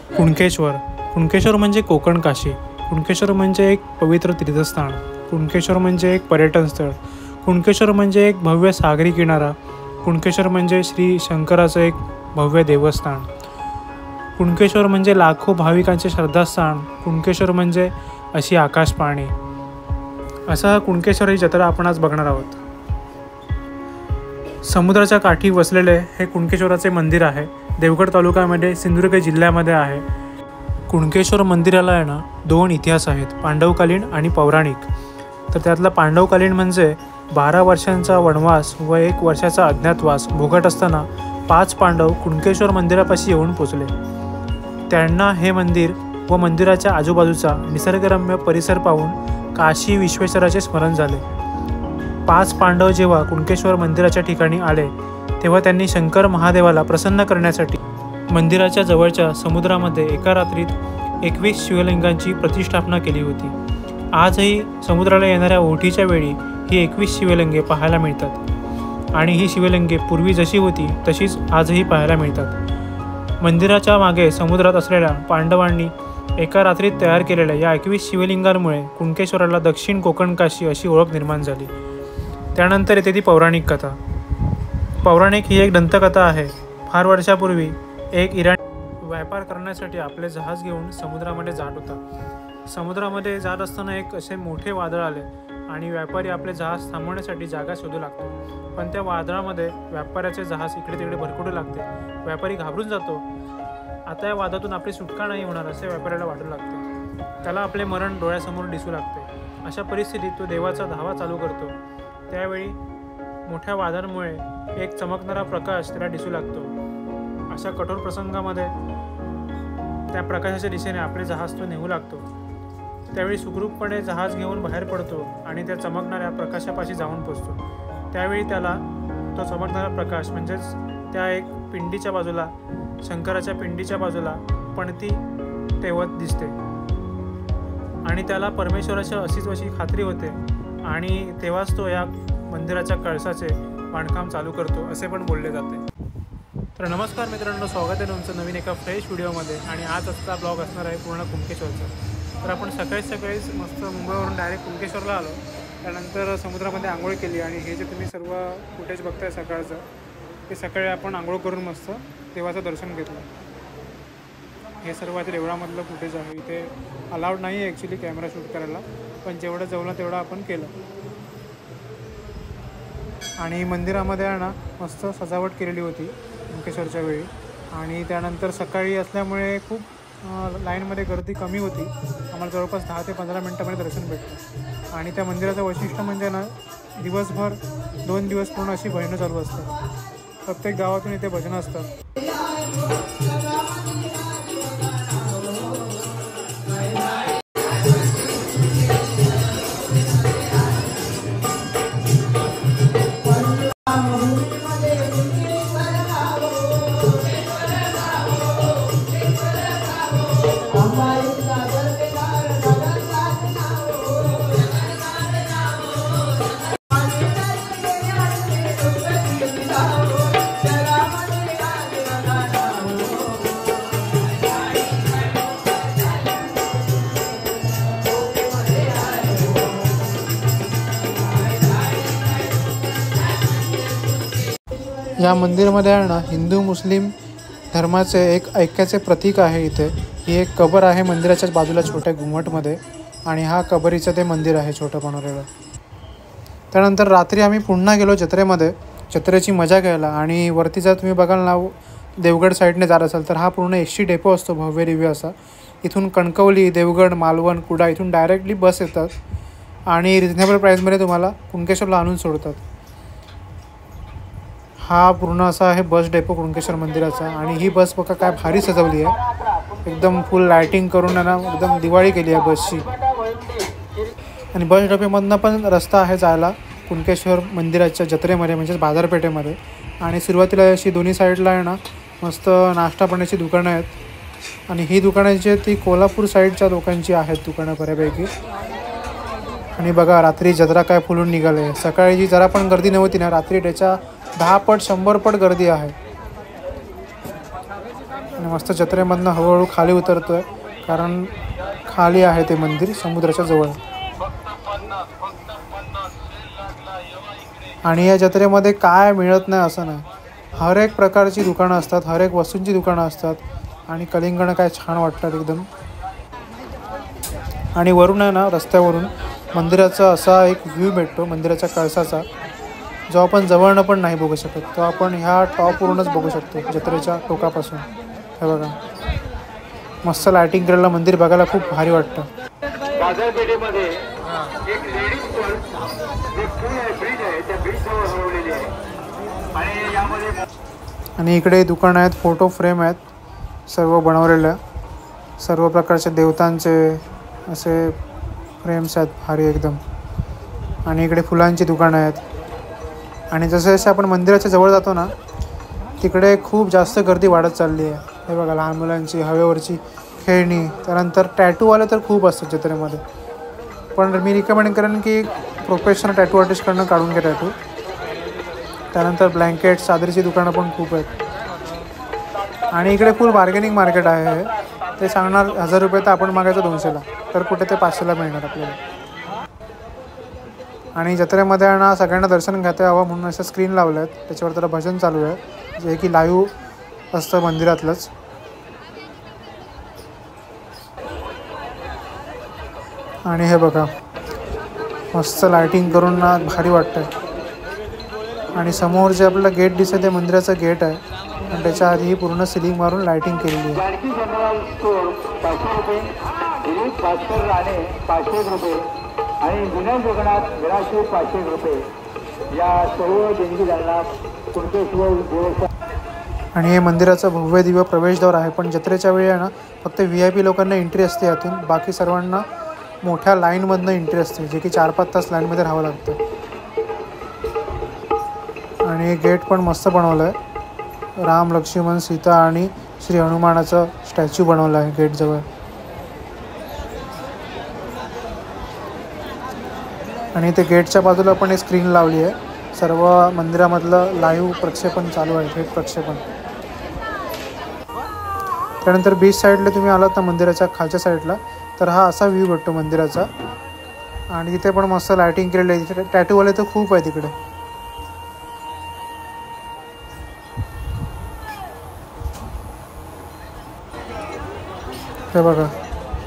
कुणकेश्वर. कुणकेश्वर म्हणजे कोकण काशी. कुणकेश्वर म्हणजे एक पवित्र तीर्थस्थान. कुणकेश्वर म्हणजे एक पर्यटन स्थळ. कुणकेश्वर म्हणजे एक भव्य सागरी किनारा. कुणकेश्वर म्हणजे श्री शंकराचं एक भव्य देवस्थान. कुणकेश्वर म्हणजे लाखो भाविकांचे श्रद्धास्थान. कुणकेश्वर म्हणजे अशी आकाश पाळणी. असा हा कुणकेश्वर ही जत्रा आपण आज बघणार आहोत. समुद्राच्या काठी वसलेले हे कुणकेश्वराचे मंदिर आहे. देवगड तालुक्यामध्ये सिंधुदुर्ग जिल्ह्यामध्ये आहे. कुणकेश्वर मंदिराला आहे ना 2 इतिहास आहेत, पांडवकालीन आणि पौराणिक. तर त्यातला पांडवकालीन म्हणजे 12 वर्षांचा वनवास व 1 वर्षाचा अज्ञातवास भोगत असताना 5 पांडव कुणकेश्वर मंदिरापाशी येऊन पोचले. त्यांना हे मंदिर व मंदिराच्या आजूबाजूचा निसर्गरम्य परिसर पाहून काशी विश्वेश्वराचे स्मरण झाले. 5 पांडव जेव्हा कुणकेश्वर मंदिराच्या ठिकाणी आले तेव्हा त्यांनी शंकर महादेवाला प्रसन्न करण्यासाठी मंदिराच्या जवळच्या समुद्रामध्ये एका रात्रीत 21 शिवलिंगांची प्रतिष्ठापना केली होती. आजही समुद्राला येणाऱ्या ओहोटीच्या वेळी ही 21 शिवलिंगे पाहायला मिळतात आणि ही शिवलिंगे पूर्वी जशी होती तशीच आजही पाहायला मिळतात. मंदिराच्या मागे समुद्रात असलेल्या पांडवांनी एका रात्रीत तयार केलेल्या या 21 शिवलिंगांमुळे कुणकेश्वराला दक्षिण कोकण काशी अशी ओळख निर्माण झाली. त्यानंतर येते ती पौराणिक कथा. पौराणिक ही एक दंतकथा आहे. फार वर्षापूर्वी एक इराणी व्यापार करण्यासाठी आपले जहाज घेऊन समुद्रामध्ये जात होता. समुद्रामध्ये जात असताना एक असे मोठे वादळ आले आणि व्यापारी आपले जहाज थांबवण्यासाठी जागा शोधू लागतो. पण त्या वादळामध्ये व्यापाऱ्याचे जहाज इकडे तिकडे भरकटू लागते. व्यापारी घाबरून जातो. आता या वादातून आपली सुटका नाही होणार असे व्यापाऱ्याला वाटू लागते. त्याला आपले मरण डोळ्यासमोर दिसू लागते. अशा परिस्थितीत तो देवाचा धावा चालू करतो. त्यावेळी मोठ्या वादळामुळे एक चमकणारा प्रकाश त्याला दिसू लागतो. अशा कठोर प्रसंगामध्ये त्या प्रकाशाच्या दिशेने आपले जहाज तो नेऊ लागतो. त्यावेळी सुखरूपपणे जहाज घेऊन बाहेर पडतो आणि त्या चमकणाऱ्या प्रकाशापाशी जाऊन पोचतो. त्यावेळी त्याला तो चमकणारा प्रकाश म्हणजेच त्या एक पिंडीच्या बाजूला, शंकराच्या पिंडीच्या बाजूला पणती तेवत दिसते आणि त्याला परमेश्वराच्या अस्तित्वाची खात्री होते आणि तेव्हाच तो या मंदिराच्या कळसाचे बांधकाम चालू करतो असे पण बोलले जाते. तर नमस्कार मित्रांनो, स्वागत आहे तुमचं नवीन एका फ्रेश व्हिडिओमध्ये. आणि आज आजचा ब्लॉग असणार आहे पूर्ण कुणकेश्वरचा. तर आपण सकाळीच मस्त मुंबईवरून डायरेक्ट कुणकेश्वरला आलो. त्यानंतर समुद्रामध्ये आंघोळ केली आणि हे जे तुम्ही सर्व फुटेज बघताय सकाळचं, ते सकाळी आपण आंघोळ करून मस्त देवाचं दर्शन घेतलं. हे सर्व आता देवळामधलं फुटेज आहे. इथे अलाउड नाही आहे ॲक्च्युली कॅमेरा शूट करायला, पण जेवढं जमलं तेवढं आपण केलं. आणि मंदिरामध्ये आहे ना मस्त सजावट केलेली होती कुणकेश्वरच्या वेळी. आणि त्यानंतर सकाळी असल्यामुळे खूप लाईनमध्ये गर्दी कमी होती. आम्हाला जवळपास 10 ते 15 मिनटामध्ये दर्शन भेटतं. आणि त्या मंदिराचं वैशिष्ट्य म्हणजे ना दिवसभर 2 दिवस पूर्ण अशी भजनं चालू असतात. प्रत्येक गावातून इथे भजनं असतात. या मंदिरामध्ये आहे ना हिंदू मुस्लिम धर्माचे एक ऐक्याचे प्रतीक आहे. इथे ही एक कबर आहे मंदिराच्याच बाजूला छोट्या घुमटमध्ये आणि हा कबरीचं ते मंदिर आहे छोटं बनवलेलं. त्यानंतर रात्री आम्ही पुन्हा गेलो जत्रेमध्ये जत्रेची मजा घ्यायला. आणि वरती जर तुम्ही बघाल ना देवगड साईडने जात असाल तर हा पूर्ण एसटी डेपो असतो भव्य दिव्य असा. इथून कणकवली, देवगड, मालवण, कुडा इथून डायरेक्टली बस येतात आणि रिजनेबल प्राईसमध्ये तुम्हाला कुणकेश्वरला आणून सोडतात. हा पूर्ण असा आहे बस डेपो कुणकेश्वर मंदिराचा. आणि ही बस बघा काय भारी सजवली आहे. एकदम फुल लायटिंग करून ना एकदम दिवाळी केली आहे बसची. आणि बस डेपोमधनं पण रस्ता आहे जायला कुणकेश्वर मंदिराच्या जत्रेमध्ये म्हणजेच बाजारपेठेमध्ये. आणि सुरुवातीला अशी दोन्ही साईडला आहे ना मस्त नाश्ता पाण्याची दुकानं आहेत. आणि ही दुकानं जी ती कोल्हापूर साईडच्या लोकांची आहेत दुकानं बऱ्यापैकी. आणि बघा रात्री जत्रा काय फुलून निघाले. सकाळी जी जरा पण गर्दी नव्हती ना, रात्री त्याच्या 10 पट 100 पट गर्दी आहे. आणि मस्त जत्रेमधनं हळूहळू खाली उतरतोय, कारण खाली आहे ते मंदिर समुद्राच्या जवळ. आणि या जत्रेमध्ये काय मिळत नाही असं नाही, हर एक प्रकारची दुकानं असतात, हर एक वस्तूंची दुकानं असतात. आणि कलिंगडं काय छान वाटतात एकदम. आणि वरून आहे ना, रस्त्यावरून मंदिराचा असा एक व्ह्यू भेटतो मंदिराच्या कळसाचा, जो आपण जवळनं पण नाही बघू शकत. तो आपण ह्या टॉपवरूनच बघू शकतो जत्रेच्या टोकापासून. हे बघा, मस्त लायटिंग केलेलं मंदिर बघायला खूप भारी वाटतं. बाजारपेठेमध्ये एक लेडीज पर्स जे पूल आहे, ब्रिज आहे, त्या ब्रिजवर हरवलेली आहे. आणि यामध्ये आणि इकडे दुकानं आहेत, फोटो फ्रेम आहेत सर्व बनवलेल्या, सर्व प्रकारच्या देवतांचे असे फ्रेम्स आहेत भारी एकदम. आणि इकडे फुलांची दुकानं आहेत. आणि जसे जसे आपण मंदिराच्या जवळ जातो ना, तिकडे खूप जास्त गर्दी वाढत चालली आहे. हे बघा, लहान मुलांची हवेवरची खेळणी, त्यानंतर टॅटूवाले तर खूप असतात जत्रेमध्ये. पण मी रिकमेंड करेन की प्रोफेशनल टॅटू आर्टिस्टकडनं काढून घ्या टॅटू. त्यानंतर ब्लँकेट, चादरीची दुकानं पण खूप आहेत. आणि इकडे फुल बार्गेनिंग मार्केट आहे. ते सांगणार 1000 रुपये तर आपण मागायचं 200ला, तर कुठे ते 500ला मिळणार आपल्याला. आणि जत्रेमध्ये ना सगळ्यांना दर्शन घेता यावं म्हणून असं स्क्रीन लावलं आहेत, त्याच्यावर जरा भजन चालू आहे, जे की लाईव्ह असतं मंदिरातलंच. आणि हे बघा, मस्त लायटिंग करून ना भारी वाटतं. आणि समोर जे आपल्याला गेट दिसतं ते मंदिराचं गेट आहे, आणि त्याच्या आधी पूर्ण सिलिंग मारून लायटिंग केलेली आहे. जानकी जनरल स्टोर 500 रुपये, दिलीप भास्कर राणे 500 रुपये आणि विनय जगन्नाथ निराशे 500 रुपये. या सर्व देणगीदारांना कुणकेश्वर देवस्थान. आणि हे मंदिराचं भव्य दिव्य प्रवेशद्वार आहे. पण जत्रेच्या वेळी आहे ना, फक्त VIP लोकांना एंट्री असते यातून, बाकी सर्वांना मोठ्या लाईनमधनं एंट्री असते, जे की 4-5 तास लाईनमध्ये राहावं लागतं. आणि गेट पण मस्त बनवलं आहे, राम, लक्ष्मण, सीता आणि श्री हनुमानाचं स्टॅच्यू बनवलं आहे गेटजवळ. आणि ते गेटच्या बाजूला पण एक स्क्रीन लावली आहे, सर्व मंदिरामधलं लाईव्ह प्रक्षेपण चालू आहे, थेट प्रक्षेपण. त्यानंतर बीच साईडला तुम्ही आलात ना मंदिराच्या खालच्या साईडला, तर हा असा व्ह्यू भेटतो मंदिराचा. आणि तिथे पण मस्त लायटिंग केलेली आहे. तिथे टॅटूवाले तर खूप आहे तिकडे. हे बघा,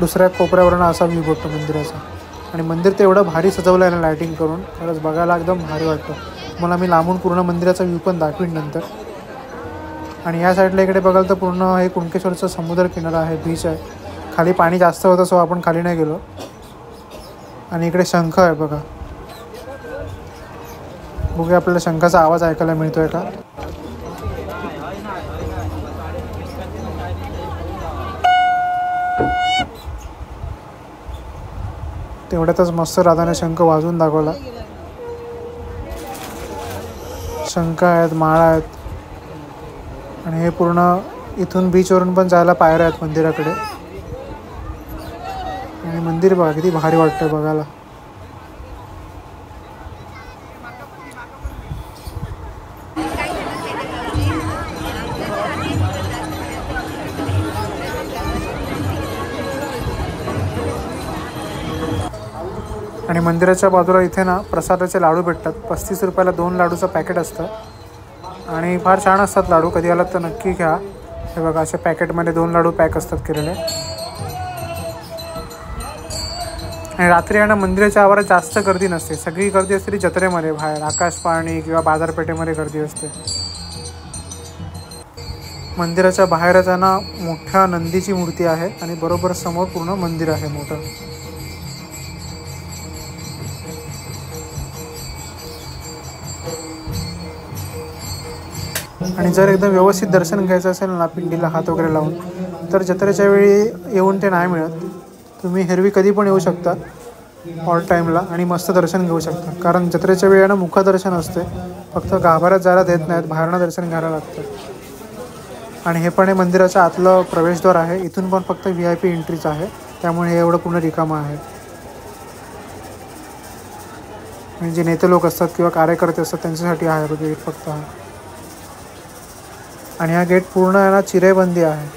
दुसऱ्या कोपऱ्यावरून असा व्ह्यू भेटतो मंदिराचा. आणि मंदिर तर एवढं भारी सजवलं आहे ना लायटिंग करून, खरंच बघायला एकदम भारी वाटतं. मला मी लांबून पूर्ण मंदिराचा व्ह्यू पण दाखवीन नंतर. आणि या साईडला इकडे बघाल तर पूर्ण हे कुणकेश्वरचं समुद्र किनारा आहे, बीच आहे. खाली पाणी जास्त होतं, सो आपण खाली नाही गेलो. आणि इकडे शंख आहे बघा, बघूया आपल्याला शंखाचा आवाज ऐकायला मिळतोय का. तेवढ्यातच मस्त राधाने शंख वाजवून दाखवला. शंख आहेत, माळा आहेत. आणि हे पूर्ण इथून बीचवरून पण जायला पायऱ्या आहेत मंदिराकडे. आणि मंदिर बघा किती भारी वाटतंय बघायला. आणि मंदिराच्या बाजूला इथे ना प्रसादाचे लाडू भेटतात. 35 रुपयाला 2 लाडूचं पॅकेट असतं. आणि फार छान असतात लाडू, कधी आलात तर नक्की घ्या. हे बघा, अशा पॅकेटमध्ये 2 लाडू पॅक असतात केलेले. आणि रात्री आहे ना मंदिराच्या आवारात जास्त गर्दी नसते, सगळी गर्दी असते ती जत्रेमध्ये, बाहेर आकाश पाळणी किंवा बाजारपेठेमध्ये गर्दी असते. मंदिराच्या बाहेरच आहे ना मोठ्या नंदीची मूर्ती आहे, आणि बरोबर समोर पूर्ण मंदिर आहे मोठं. आणि जर एकदम व्यवस्थित दर्शन घ्यायचं असेल ना पिंडीला हात वगैरे लावून, तर जत्रेच्या वेळी येऊन ते नाही मिळत. तुम्ही एरवी कधी पण येऊ शकता ऑल टाईमला आणि मस्त दर्शन घेऊ शकता. कारण जत्रेच्या वेळी ना मुखदर्शन असते, फक्त गाभाऱ्यात जायला देत नाहीत, बाहेरनं दर्शन घ्यायला लागतं. आणि हे पण हे मंदिराच्या आतलं प्रवेशद्वार आहे. इथून पण फक्त VIP एंट्रीच आहे, त्यामुळे हे एवढं पूर्ण रिकामं आहे. आणि जे नेते लोक असतात किंवा कार्यकर्ते असतात त्यांच्यासाठी आहे गेट फक्त हा. आणि हा गेट पूर्ण आहे ना चिरेबंदी आहे,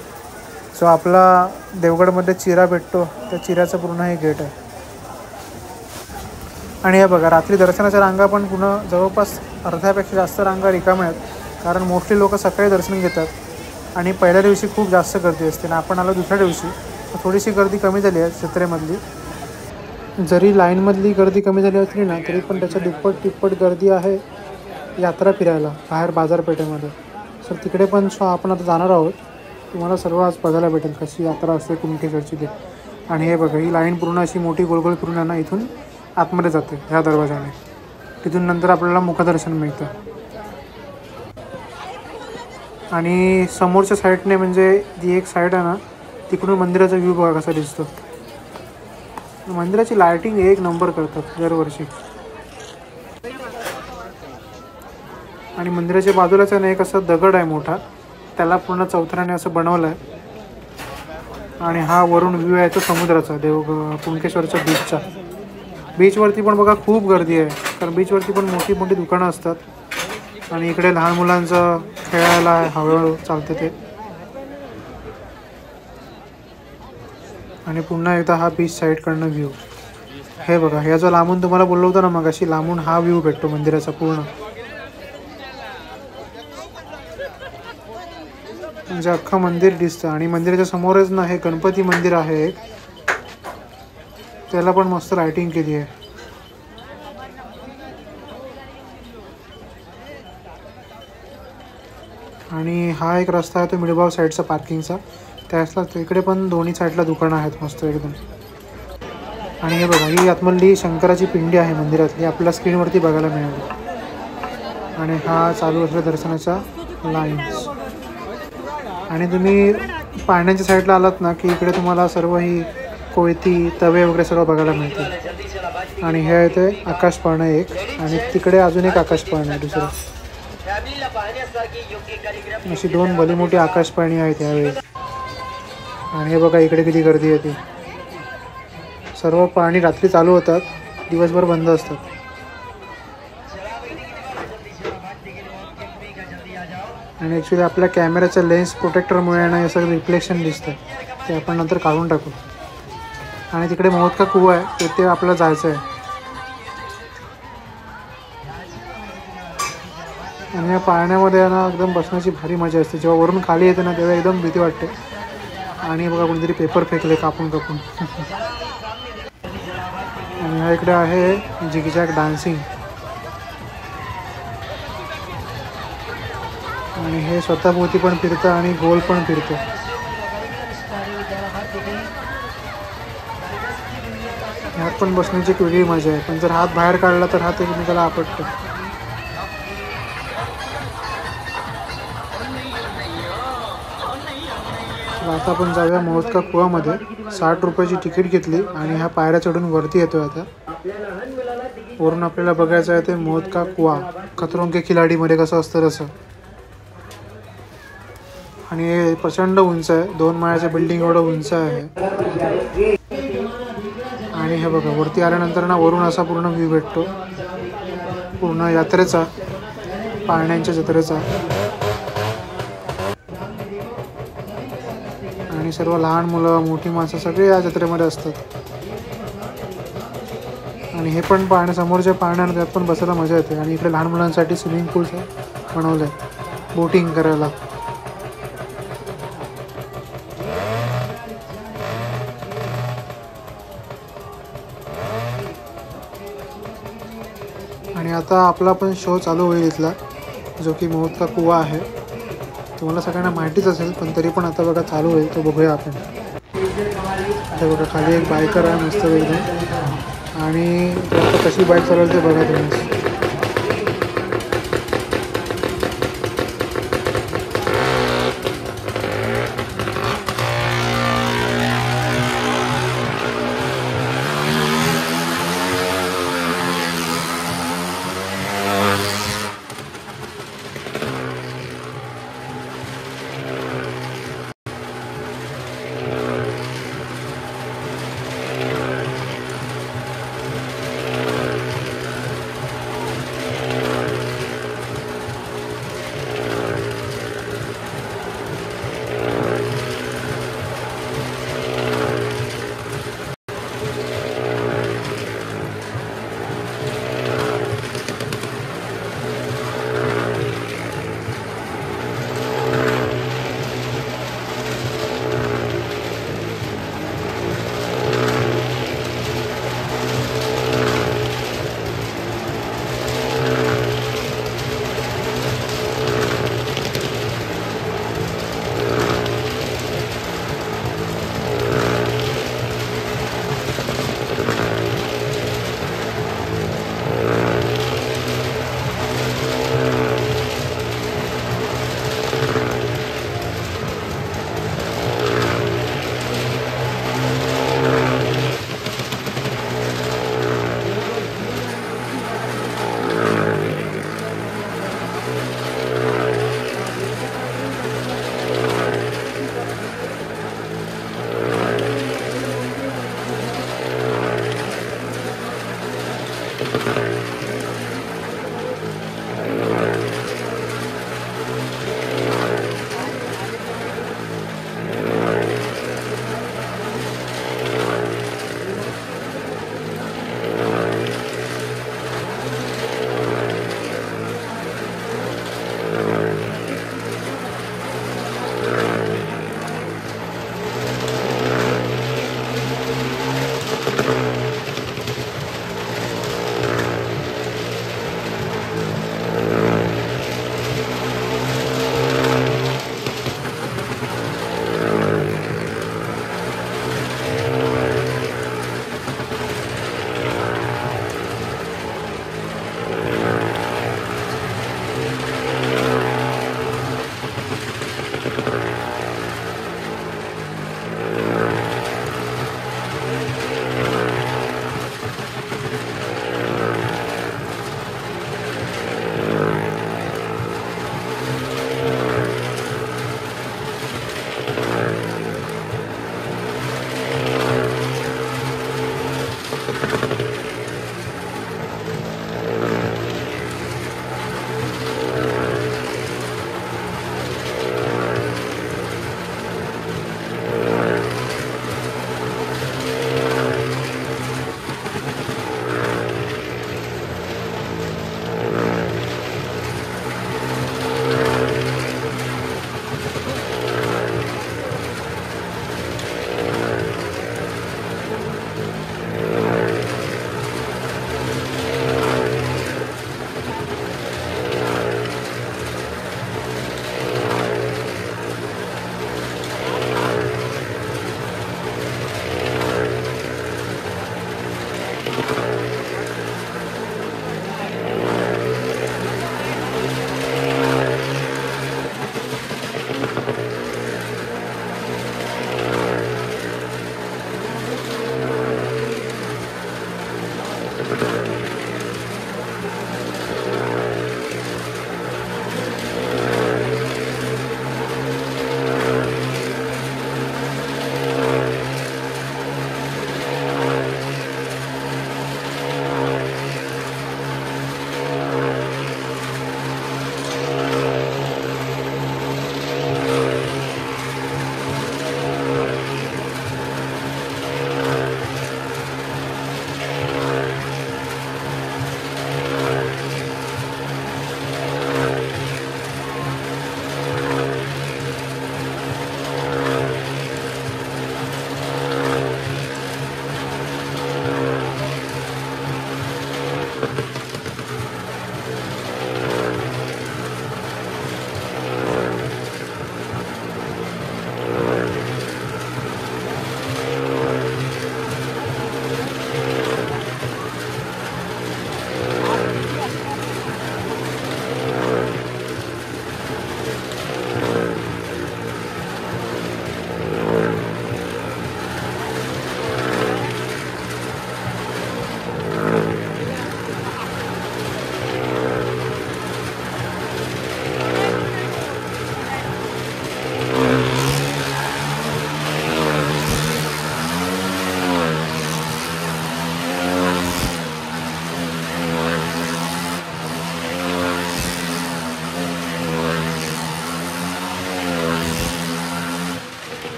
जो आपला देवगडमध्ये चिरा भेटतो त्या चिऱ्याचं पूर्ण हे गेट आहे. आणि हे बघा रात्री दर्शनाच्या रांगा पण पुन्हा जवळपास अर्ध्यापेक्षा जास्त रांगा रिकाम्या आहेत, कारण मोस्टली लोक सकाळी दर्शन घेतात आणि पहिल्या दिवशी खूप जास्त गर्दी असते. आणि आपण आलो दुसऱ्या दिवशी, थोडीशी गर्दी कमी झाली आहे जत्रेमधली. जरी लाईनमधली गर्दी कमी झाली असली ना तरी पण त्याच्या दुप्पट तिप्पट गर्दी आहे यात्रा फिरायला बाहेर बाजारपेठेमध्ये. सर तिकडे पण आपण आता जाणार आहोत. तुम्हाला सर्व आज बघायला भेटेल कशी यात्रा असते कुणकेश्वरची ते. आणि हे बघा ही लाईन पूर्ण अशी मोठी गोलगोल फिरून आहे ना इथून आतमध्ये जाते ह्या दरवाजाने. तिथून नंतर आपल्याला मुखदर्शन मिळतं. आणि समोरच्या साईडने म्हणजे ती एक साईड आहे ना तिकडून मंदिराचा व्ह्यू बघा कसा दिसतो. मंदिराची लायटिंग एक नंबर करतात दरवर्षी. आणि मंदिराच्या बाजूलाच ना एक असा दगड आहे मोठा, त्याला पूर्ण चौथऱ्याने असं बनवलं आहे. आणि हा वरून व्ह्यू आहे तो समुद्राचा कुणकेश्वरच्या बीचचा. बीचवरती पण बघा खूप गर्दी आहे, कारण बीचवरती पण मोठी मोठी दुकानं असतात. आणि इकडे लहान मुलांचं खेळायला हळूहळू चालते ते. आणि पुन्हा एकदा हा बीच साईडकडनं व्ह्यू. हे बघा ह्या जो लांबून तुम्हाला बोललो होतं ना मग अशी लांबून हा व्ह्यू भेटतो मंदिराचा पूर्ण. म्हणजे अख्खं मंदिर दिसतं. आणि मंदिराच्या समोरच ना हे गणपती मंदिर आहे एक, त्याला पण मस्त लाइटिंग केली आहे. आणि हा एक रस्ता आहे तो मिडगाव साईडचा पार्किंगचा, त्यासला इकडे पण दोन्ही साईडला दुकानं आहेत मस्त एकदम. आणि हे बघा ही आतमधली शंकराची पिंडी आहे मंदिरातली, आपल्याला स्क्रीनवरती बघायला मिळाली. आणि हा चालू असलेल्या दर्शनाच्या लाईन्स. आणि तुम्ही पाण्याच्या साईडला आलात ना की इकडे तुम्हाला सर्व ही कोयती तवे वगैरे सर्व बघायला मिळतील. आणि हे आहे ते आकाश पाळणं एक, आणि तिकडे अजून एक आकाश पाळणं आहे दुसरं. अशी दोन भली मोठी आकाश पाळणी आहेत यावेळी. आणि हे बघा इकडे किती गर्दी येते. सर्व पाळणी रात्री चालू होतात, दिवसभर बंद असतात. आणि ॲक्च्युली आपल्या कॅमेऱ्याच्या लेन्स प्रोटेक्टरमुळे ना हे सगळं रिफ्लेक्शन दिसतं, ते आपण नंतर काढून टाकू. आणि तिकडे मोहतका कुवा आहे, तिथे आपल्याला जायचं आहे. आणि या पाळण्यामध्ये ना एकदम बसण्याची भारी मजा असते. जेव्हा वरून खाली येते ना तेव्हा एकदम भीती वाटते. आणि बघा कोणीतरी पेपर फेकले कापून कापून. आणि ह्या इकडे आहे जिगजॅग डान्सिंग. आणि हे स्वतःभोवती पण फिरतं आणि गोल पण फिरतं. ह्यात पण बसण्याची एक वेगळी मजा आहे, पण जर हात बाहेर काढला तर हात एकमेकाला आपटतो. आता आपण जाऊया मोहतका कुवामध्ये. 60 रुपयाची तिकीट घेतली आणि ह्या पायऱ्या चढून वरती येतोय. आता वरून आपल्याला बघायचं आहे ते मोहतका कुवा, खतरों के खिलाडीमध्ये कसं असतं तसं. आणि हे प्रचंड उंच आहे, 2 माळ्याच्या बिल्डिंग एवढं उंच आहे. आणि हे बघा वरती आल्यानंतर ना वरून असा पूर्ण व्ह्यू भेटतो पूर्ण यात्रेचा, पाळण्यांच्या जत्रेचा. आणि सर्व लहान मुलं मोठी माणसं सगळे या जत्रेमध्ये असतात. आणि हे पण पाळणे समोरच्या पाळण्यानं त्यात पण बसायला मजा येते. आणि इकडे लहान मुलांसाठी स्विमिंग पूल बनवलं आहे बोटिंग करायला. आणि आता आपला पण शो चालू होईल इथला, जो की मोहतका कुवा आहे. तुम्हाला सगळ्यांना माहितीच असेल, पण तरी पण आता बघा चालू होईल, तो बघूया आपण. आता बघा खाली एक बायकर आहे मस्त एकदम. आणि आता कशी बाईक चालवली ते बघा तुम्ही.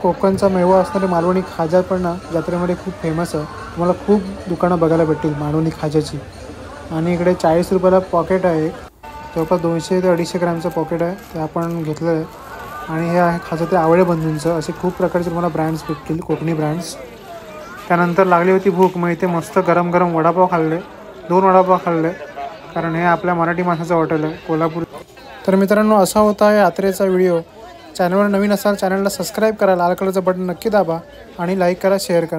कोकणचा मेवा असणारे मालवणी खाजा पण ना जत्रेमध्ये खूप फेमस आहे. तुम्हाला खूप दुकानं बघायला भेटतील मालवणी खाज्याची. आणि इकडे 40 रुपयाला पॉकेट आहे. जवळपास 200 ते 250 ग्रॅमचं पॉकेट आहे, ते आपण घेतलं आहे. आणि हे आहे खाजा ते आवळे बंधूंचं. असे खूप प्रकारचे तुम्हाला ब्रँड्स भेटतील, कोकणी ब्रँड्स. त्यानंतर लागली होती भूक, मग इथे मस्त गरम गरम वडापाव खाल्ले. 2 वडापाव खाल्ले, कारण हे आपल्या मराठी माणसाचं हॉटेल आहे कोल्हापूर. तर मित्रांनो, असा होता यात्रेचा व्हिडिओ. चॅनलवर नवीन असाल चॅनलला सबस्क्राईब करा, लाल कलरचं बटन नक्की दाबा आणि लाईक करा, शेअर करा.